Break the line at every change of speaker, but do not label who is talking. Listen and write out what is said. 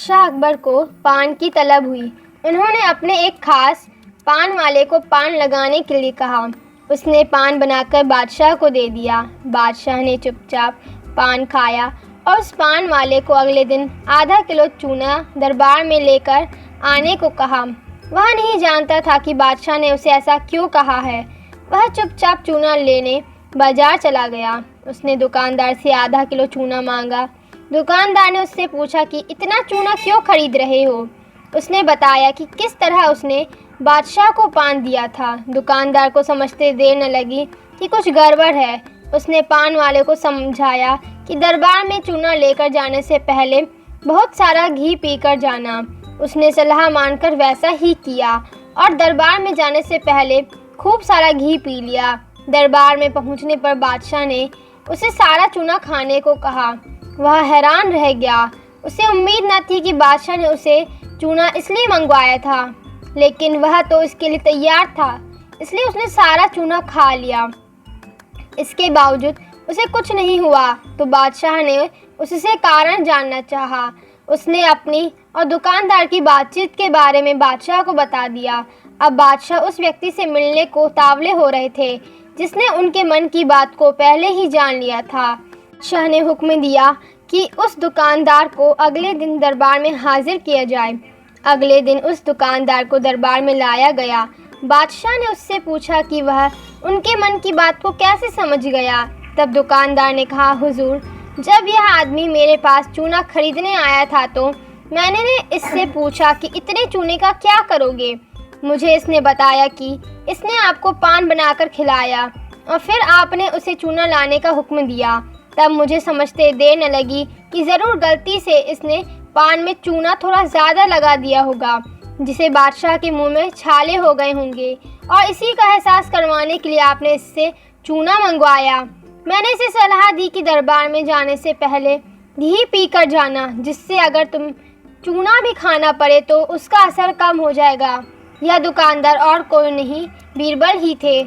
शाह अकबर को पान की तलब हुई। उन्होंने अपने एक खास पान वाले को पान लगाने के लिए कहा। उसने पान बनाकर बादशाह को दे दिया। बादशाह ने चुपचाप पान खाया और उस पान वाले को अगले दिन आधा किलो चूना दरबार में लेकर आने को कहा। वह नहीं जानता था कि बादशाह ने उसे ऐसा क्यों कहा है। वह चुपचाप चूना लेने बाजार चला गया। उसने दुकानदार से आधा किलो चूना मांगा। दुकानदार ने उससे पूछा कि इतना चूना क्यों खरीद रहे हो। उसने बताया कि किस तरह उसने बादशाह को पान दिया था। दुकानदार को समझते देर न लगी कि कुछ गड़बड़ है। उसने पान वाले को समझाया कि दरबार में चूना लेकर जाने से पहले बहुत सारा घी पीकर जाना। उसने सलाह मानकर वैसा ही किया और दरबार में जाने से पहले खूब सारा घी पी लिया। दरबार में पहुंचने पर बादशाह ने उसे सारा चूना खाने को कहा। वह हैरान रह गया। उसे उम्मीद न थी कि बादशाह ने उसे चूना इसलिए मंगवाया था, लेकिन वह तो इसके लिए तैयार था, इसलिए उसने सारा चूना खा लिया। इसके बावजूद उसे कुछ नहीं हुआ तो बादशाह ने उससे कारण जानना चाहा। उसने अपनी और दुकानदार की बातचीत के बारे में बादशाह को बता दिया। अब बादशाह उस व्यक्ति से मिलने को तावले हो रहे थे जिसने उनके मन की बात को पहले ही जान लिया था। शाह ने हुक्म दिया कि उस दुकानदार को अगले दिन दरबार में हाजिर किया जाए। अगले दिन उस दुकानदार को दरबार में लाया गया। बादशाह ने उससे पूछा कि वह उनके मन की बात को कैसे समझ गया। तब दुकानदार ने कहा, हुजूर, जब यह आदमी मेरे पास चूना खरीदने आया था तो मैंने इससे पूछा कि इतने चूने का क्या करोगे। मुझे इसने बताया कि इसने आपको पान बनाकर खिलाया और फिर आपने उसे चूना लाने का हुक्म दिया। तब मुझे समझते देर न लगी कि ज़रूर गलती से इसने पान में चूना थोड़ा ज़्यादा लगा दिया होगा, जिसे बादशाह के मुंह में छाले हो गए होंगे और इसी का एहसास करवाने के लिए आपने इससे चूना मंगवाया। मैंने इसे सलाह दी कि दरबार में जाने से पहले घी पीकर जाना, जिससे अगर तुम चूना भी खाना पड़े तो उसका असर कम हो जाएगा। यह दुकानदार और कोई नहीं, बीरबल ही थे।